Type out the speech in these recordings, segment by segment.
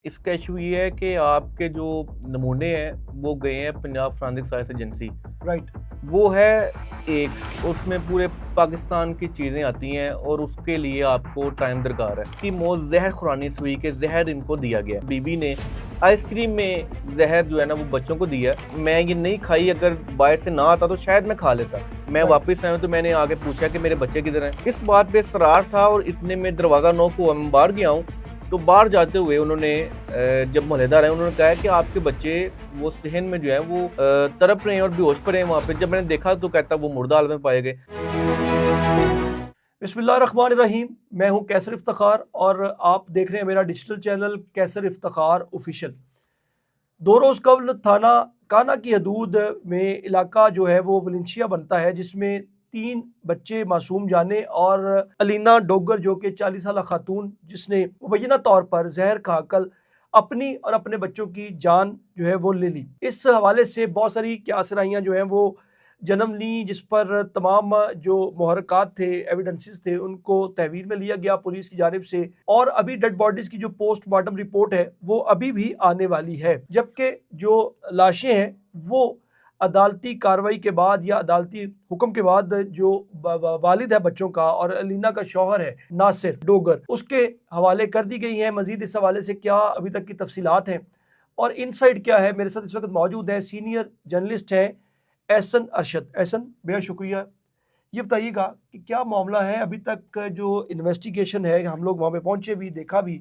इसका इशू ये है कि आपके जो नमूने हैं वो गए हैं Punjab forensic science agency. Right. वो है एक, उसमें पूरे पाकिस्तान की चीज़ें आती हैं और उसके लिए आपको टाइम दरकार है कि मौत जहर खुरानी से हुई कि जहर इनको दिया गया। बीवी ने आइसक्रीम में जहर जो है ना वो बच्चों को दिया। मैं ये नहीं खाई, अगर बाहर से ना आता तो शायद मैं खा लेता। मैं Right. वापस आया तो मैंने आके पूछा कि मेरे बच्चे किधर हैं। इस बात पे सरार था और इतने में दरवाज़ा नॉक हुआ, मैं बाहर गया हूँ तो बाहर जाते हुए उन्होंने जब मोहल्लेदार आए उन्होंने कहा कि आपके बच्चे वो सहन में जो है वो तड़प रहे हैं और बेहोश पड़े हैं वहाँ पे। जब मैंने देखा तो कहता वो मुर्दा हालत में पाए गए। बिस्मिल्लाहिर्रहमानिर्रहीम। मैं हूं कैसर इफ्तिखार और आप देख रहे हैं मेरा डिजिटल चैनल कैसर इफ्तिखार ऑफिशियल। 2 रोज़ कबल थाना काना की हदूद में इलाका जो है वो वलेंशिया बनता है, जिसमें 3 बच्चे मासूम जाने और अलीना डोगर जो कि 40 साल खातून, जिसने मुबैना तौर पर जहर खाकर अपनी और अपने बच्चों की जान जो है वो ले ली। इस हवाले से बहुत सारी क्यासराइयाँ जो हैं वो जन्म ली, जिस पर तमाम जो मुहर्रकात थे, एविडेंसेस थे, उनको तहवील में लिया गया पुलिस की जानिब से। और अभी डेड बॉडीज की जो पोस्टमार्टम रिपोर्ट है वो अभी भी आने वाली है, जबकि जो लाशें हैं वो अदालती कार्रवाई के बाद या अदालती हुक्म के बाद जो वालिद है बच्चों का और अलीना का शौहर है नासिर डोगर, उसके हवाले कर दी गई है। मजीद इस हवाले से क्या अभी तक की तफसीलात हैं और इनसाइड क्या है, मेरे साथ इस वक्त मौजूद है सीनियर जर्नलिस्ट हैं एहसन अरशद। एहसन, बेहद शुक्रिया। ये बताइएगा कि क्या मामला है अभी तक, जो इन्वेस्टिगेशन है, हम लोग वहाँ पे पहुँचे भी, देखा भी,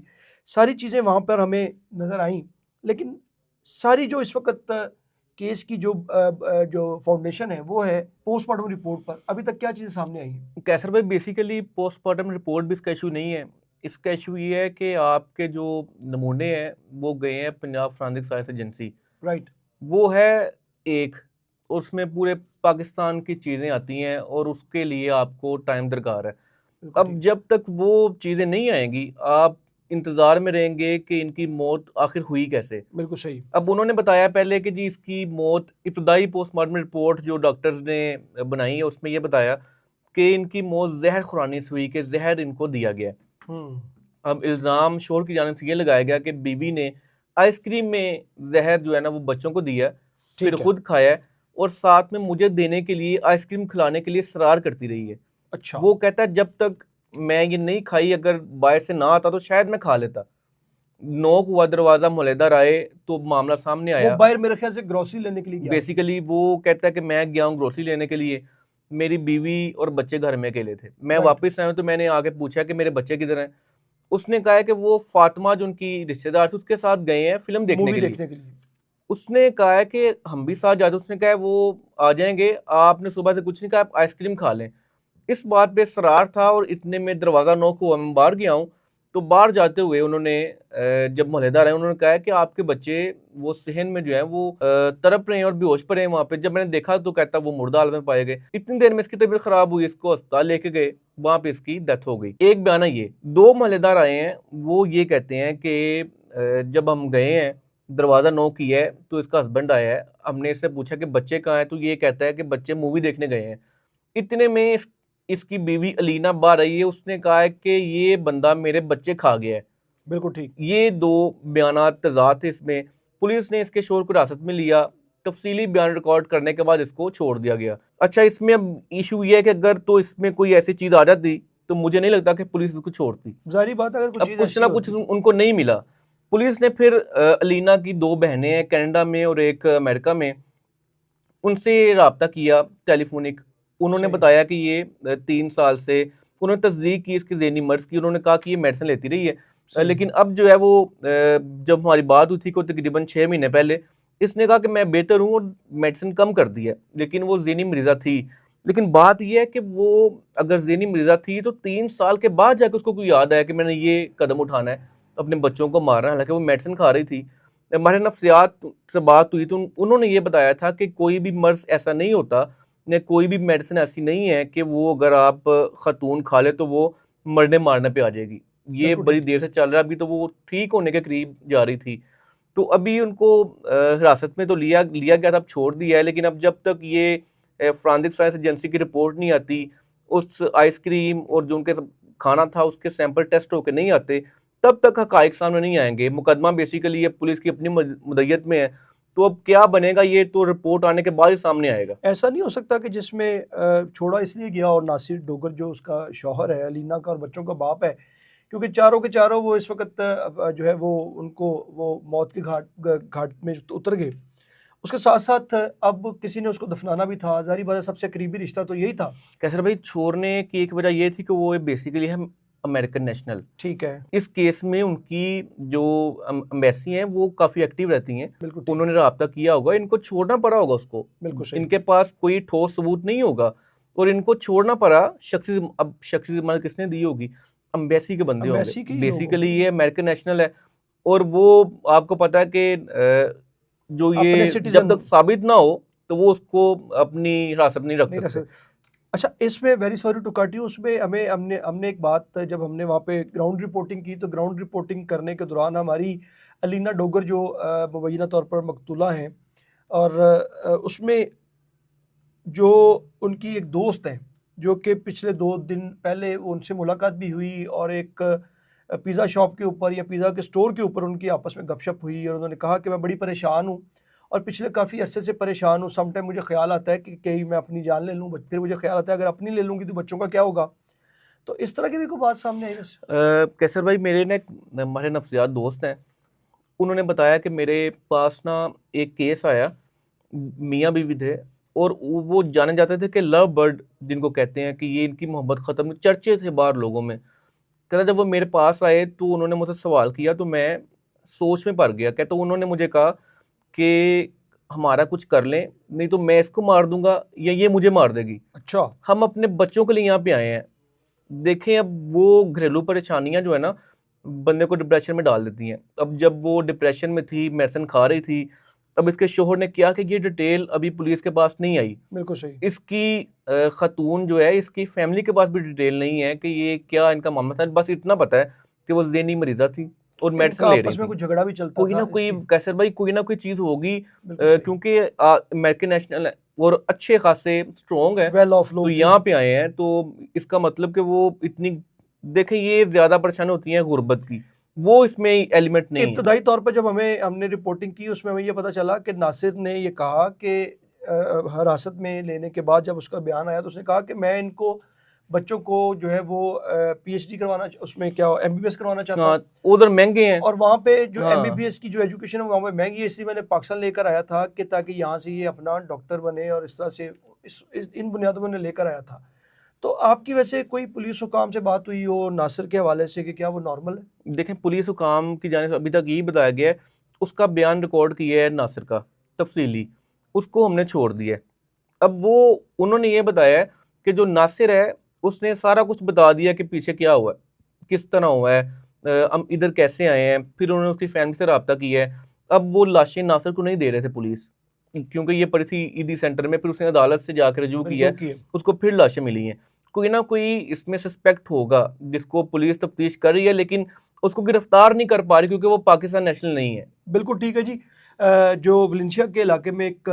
सारी चीज़ें वहाँ पर हमें नज़र आईं, लेकिन सारी जो इस वक्त केस की जो फाउंडेशन है वो है पोस्टमार्टम रिपोर्ट पर। अभी तक क्या चीज़ें सामने आई हैं? कैसर भाई, बेसिकली पोस्टमार्टम रिपोर्ट भी इसका इशू नहीं है। इसका इशू ये है कि आपके जो नमूने हैं वो गए हैं Punjab forensic science agency. Right. वो है एक, उसमें पूरे पाकिस्तान की चीज़ें आती हैं और उसके लिए आपको टाइम दरकार है। बिल्कुल अब ठीक। जब तक वो चीज़ें नहीं आएंगी आप इंतज़ार में रहेंगे कि इनकी मौत आखिर हुई कैसे। बिल्कुल सही। अब उन्होंने बताया पहले कि जी इसकी मौत, इब्तदाई पोस्टमार्टम रिपोर्ट जो डॉक्टर्स ने बनाई है उसमें ये बताया कि इनकी मौत जहर खुरानी से हुई कि जहर इनको दिया गया। हम्म। अब इल्ज़ाम शोहर की जानिब से ये लगाया गया कि बीवी ने आइसक्रीम में जहर जो है ना वो बच्चों को दिया, फिर ठीक है। खुद खाया और साथ में मुझे देने के लिए, आइसक्रीम खिलाने के लिए सरार करती रही है। अच्छा। वो कहता है जब तक मैं ये नहीं खाई, अगर बाहर से ना आता तो शायद मैं खा लेता। नॉक हुआ दरवाज़ा, मोहल्लेदार आए तो मामला सामने वो आया। बाहर मेरे ख्याल से ग्रोसरी लेने के लिए गया था। बेसिकली वो कहता है कि मैं गया हूँ ग्रोसरी लेने के लिए, मेरी बीवी और बच्चे घर में अकेले थे। मैं राइट। वापस आया हूँ तो मैंने आके पूछा कि मेरे बच्चे किधर हैं। उसने कहा है कि वो फातिमा जो उनकी रिश्तेदार थी उसके साथ गए हैं फिल्म देखने मूवी के लिए। देखने के लिए। उसने कहा है कि हम भी साथ जाते, उसने कहा है वो आ जाएंगे, आपने सुबह से कुछ नहीं कहा, आप आइसक्रीम खा लें। इस बात पे सरार था और इतने में दरवाज़ा नॉक हुआ, मैं बाहर गया हूँ तो बाहर जाते हुए उन्होंने जब मोहल्लेदार आए उन्होंने कहा है कि आपके बच्चे वो सहन में जो है वो तड़प रहे हैं और बेहोश पड़े हैं वहाँ पे। जब मैंने देखा तो कहता वो मुर्दा हालत में पाए गए। इतनी देर में इसकी तबीयत खराब हुई, इसको अस्पताल लेके गए, वहाँ पे इसकी डेथ हो गई। एक बयाना ये, 2 मोहल्लेदार आए हैं, वो ये कहते हैं कि जब हम गए हैं दरवाज़ा नॉक किया है तो इसका हस्बैंड आया है, हमने इससे पूछा कि बच्चे कहाँ हैं तो ये कहता है कि बच्चे मूवी देखने गए हैं। इतने में इसकी बीवी अलीना बाहर आई है, उसने कहा है कि ये बंदा मेरे बच्चे खा गया है। बिल्कुल ठीक। ये 2 बयानात तज़ाद थे इसमें। पुलिस ने इसके शोहर को हिरासत में लिया, तफसीली बयान रिकॉर्ड करने के बाद इसको छोड़ दिया गया। अच्छा, इसमें अब इशू ये है कि अगर तो इसमें कोई ऐसी चीज़ आ जाती तो मुझे नहीं लगता कि पुलिस इसको छोड़ती। जाहिर बात है, अगर कुछ अब चीज़ कुछ ऐसी ना कुछ होती तो। उनको नहीं मिला। पुलिस ने फिर अलीना की 2 बहनें हैं, कनाडा में और एक अमेरिका में, उनसे राब्ता किया टेलीफोनिक। उन्होंने सही। बताया कि ये 3 साल से, उन्होंने तस्दीक की इसकी ज़हनी मर्ज़ की। उन्होंने कहा कि ये मेडिसिन लेती रही है। सही। लेकिन अब जो है वो जब हमारी बात हुई थी को तकरीबन 6 महीने पहले, इसने कहा कि मैं बेहतर हूँ और मेडिसिन कम कर दी है, लेकिन वो ज़हनी मरीज़ा थी। लेकिन बात ये है कि वो अगर ज़हनी मरीज़ा थी तो 3 साल के बाद जाके उसको कोई याद आया कि मैंने ये कदम उठाना है, अपने बच्चों को मारना है, हालाँकि वो मेडिसिन खा रही थी। हमारे नफ्सियात से बात हुई तो उन्होंने ये बताया था कि कोई भी मर्ज़ ऐसा नहीं होता, ने कोई भी मेडिसिन ऐसी नहीं है कि वो अगर आप ख़ातून खा ले तो वो मरने मारने पे आ जाएगी। ये बिल्कुल बड़ी ठीक। देर से चल रहा है, अभी तो वो ठीक होने के करीब जा रही थी। तो अभी उनको हिरासत में तो लिया लिया गया था, अब छोड़ दिया है। लेकिन अब जब तक ये फॉरेंसिक साइंस एजेंसी की रिपोर्ट नहीं आती, उस आइसक्रीम और जो उनके खाना था उसके सैंपल टेस्ट होके नहीं आते, तब तक हकाइक सामने नहीं आएंगे। मुकदमा बेसिकली ये पुलिस की अपनी मुद्दत में है, तो अब क्या बनेगा ये तो रिपोर्ट आने के बाद ही सामने आएगा। ऐसा नहीं हो सकता कि जिसमें छोड़ा इसलिए गया और नासिर डोगर जो उसका शौहर है, अलीना का और बच्चों का बाप है, क्योंकि चारों के चारों वो इस वक्त जो है वो उनको वो मौत के घाट में उतर गए। उसके साथ साथ अब किसी ने उसको दफनाना भी था, ज़ाहिर बात है सबसे करीबी रिश्ता तो यही था। कैसर भाई, छोड़ने की एक वजह ये थी कि वो बेसिकली है अमेरिकन नेशनल। ठीक है, इस केस में उनकी जो एम्बेसी हैं वो काफ़ी एक्टिव रहती हैं। बिल्कुल ठीक, उन्होंने रब्ता किया होगा, इनको छोड़ना पड़ा होगा उसको। बिल्कुल सही। इनके पास कोई ठोस सबूत नहीं होगा और इनको छोड़ना पड़ा। अब शख्सी ज़मानत किसने दी होगी? एम्बेसी के बंदे होंगे। एम्बेसी के ही लोग बेसिकली होंगे, ये अमेरिकन नेशनल है और वो आपको पता है कि जो अपने ये जब सिटीजन तक साबित ना हो तो वो उसको अपनी हिरासत में नहीं रख नहीं रख सकते। सकते। अच्छा, इसमें very sorry to cut you, उसमें हमें हमने हमने एक बात, जब हमने वहाँ पे ग्राउंड रिपोर्टिंग की तो ग्राउंड रिपोर्टिंग करने के दौरान हमारी अलीना डोगर जो मुबैना तौर पर मकतूला हैं, और उसमें जो उनकी एक दोस्त है जो कि पिछले 2 दिन पहले उनसे मुलाकात भी हुई और एक पिज़्ज़ा शॉप के ऊपर या पिज़्ज़ा के स्टोर के ऊपर उनकी आपस में गपशप हुई और उन्होंने कहा कि मैं बड़ी परेशान हूँ और पिछले काफ़ी अरसे से परेशान हूँ। सम टाइम मुझे ख्याल आता है कि कहीं मैं अपनी जान ले लूँ, फिर मुझे ख्याल आता है अगर अपनी ले लूँगी तो बच्चों का क्या होगा। तो इस तरह की भी कोई बात सामने आई वैसे? कैसर भाई, मेरे ना हमारे नफ्सियात दोस्त हैं। उन्होंने बताया कि मेरे पास ना एक केस आया, मियाँ बीवी थे और वो जाने जाते थे कि लव बर्ड जिनको कहते हैं, कि ये इनकी मोहब्बत ख़त्म, चर्चे थे बाहर लोगों में। कहता जब वो मेरे पास आए तो उन्होंने मुझसे सवाल किया तो मैं सोच में पड़ गया। कहता उन्होंने मुझे कहा कि हमारा कुछ कर लें, नहीं तो मैं इसको मार दूंगा या ये मुझे मार देगी। अच्छा, हम अपने बच्चों के लिए यहाँ पे आए हैं। देखें, अब वो घरेलू परेशानियां जो है ना बंदे को डिप्रेशन में डाल देती हैं। अब जब वो डिप्रेशन में थी, मेडिसिन खा रही थी, अब इसके शोहर ने किया कि ये डिटेल अभी पुलिस के पास नहीं आई। बिल्कुल सही। इसकी खातून जो है, इसकी फैमिली के पास भी डिटेल नहीं है कि ये क्या इनका मामला था। बस इतना पता है कि वो ज़हनी मरीज़ा थी और मेडिसिन इनका ले रही आपस में थी। कुछ झगड़ा भी चलता कोई ना था कोई, इसलिए। कैसर भाई, कोई ना कोई चीज़ होगी, बिल्कुल सही, क्योंकि अमेरिकन नेशनल है और अच्छे खासे स्ट्रॉन्ग है, वेल ऑफ तो लोग थे। यहाँ पे आए हैं। तो इसका मतलब कि वो इतनी, देखें, ये ज़्यादा परेशानी होती है गुर्बत की, वो इसमें एलिमेंट नहीं है। इब्तदाई तौर पर जब हमने रिपोर्टिंग की उसमें हमें ये पता चला कि नासिर ने ये कहा कि हिरासत में लेने के बाद जब उसका बयान आया तो उसने कहा कि मैं इनको बच्चों को जो है वो पीएचडी करवाना, उसमें क्या एमबीबीएस करवाना चाहता हाँ, हूँ, उधर महंगे हैं। और वहाँ पे जो हाँ, एमबीबीएस की जो एजुकेशन है वहाँ पे महंगी है, इसलिए मैंने पाकिस्तान लेकर आया था कि ताकि यहाँ से ये अपना डॉक्टर बने, और इस तरह से इन बुनियादों में लेकर आया था। तो आपकी वैसे कोई पुलिस हुकाम से बात हुई हो नासिर के हवाले से कि क्या वो नॉर्मल है? देखें, पुलिस हुकाम की जानिब से अभी तक यही बताया गया है, उसका बयान रिकॉर्ड किया है नासिर का तफसीली, उसको हमने छोड़ दिया है। अब वो, उन्होंने ये बताया है कि जो नासिर है उसने सारा कुछ बता दिया कि पीछे क्या हुआ है, किस तरह हुआ है, हम इधर कैसे आए हैं। फिर उन्होंने उसकी फैमिली से रब्ता किया है। अब वो लाशें नासिर को नहीं दे रहे थे पुलिस, क्योंकि ये पड़ी थी ईदी सेंटर में। फिर उसने अदालत से जाकर रजू किया जो है, कि उसको फिर लाशें मिली हैं। कोई ना कोई इसमें सस्पेक्ट होगा जिसको पुलिस तफ्तीश कर रही है, लेकिन उसको गिरफ्तार नहीं कर पा रही क्योंकि वो पाकिस्तान नेशनल नहीं है। बिल्कुल ठीक है जी। जो वलेंशिया के इलाके में एक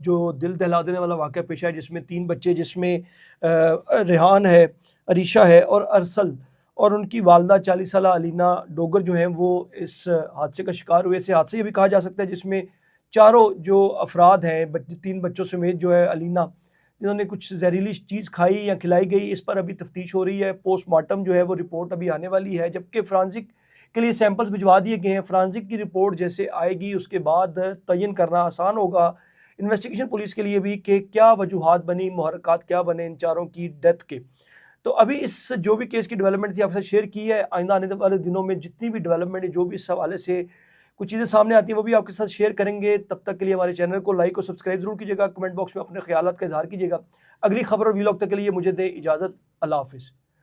जो दिल दहला देने वाला वाक़या पेश आया जिसमें 3 बच्चे, जिसमें रेहान है, अरीशा है और अरसल, और उनकी वालदा 40 साला अलीना डोगर जो हैं वो इस हादसे का शिकार हुए। ऐसे हादसे ये भी कहा जा सकता है जिसमें चारों जो अफराद हैं, 3 बच्चों समेत जो है अलीना, जिन्होंने कुछ जहरीली चीज़ खाई या खिलाई गई, इस पर अभी तफ्तीश हो रही है। पोस्टमार्टम जो है वो रिपोर्ट अभी आने वाली है, जबकि फ्रांसिक के लिए सैंपल्स भिजवा दिए गए हैं। फ्रांसिक की रिपोर्ट जैसे आएगी उसके बाद तयन करना आसान होगा इन्वेस्टिगेशन पुलिस के लिए भी कि क्या वजूहात बनी, मुहर्रिकात क्या बने इन चारों की डेथ के। तो अभी इस जो भी केस की डेवलपमेंट थी आपके साथ शेयर की है। आइंदा आने वाले दिनों में जितनी भी डेवलपमेंट है, जो भी इस हवाले से कुछ चीज़ें सामने आती हैं, वो भी आपके साथ शेयर करेंगे। तब तक के लिए हमारे चैनल को लाइक और सब्सक्राइब जरूर कीजिएगा। कमेंट बॉक्स में अपने ख्यालात का इज़हार कीजिएगा। अगली खबर और वीलॉग तक के लिए मुझे दे इजाज़त। अल्लाह हाफिज़।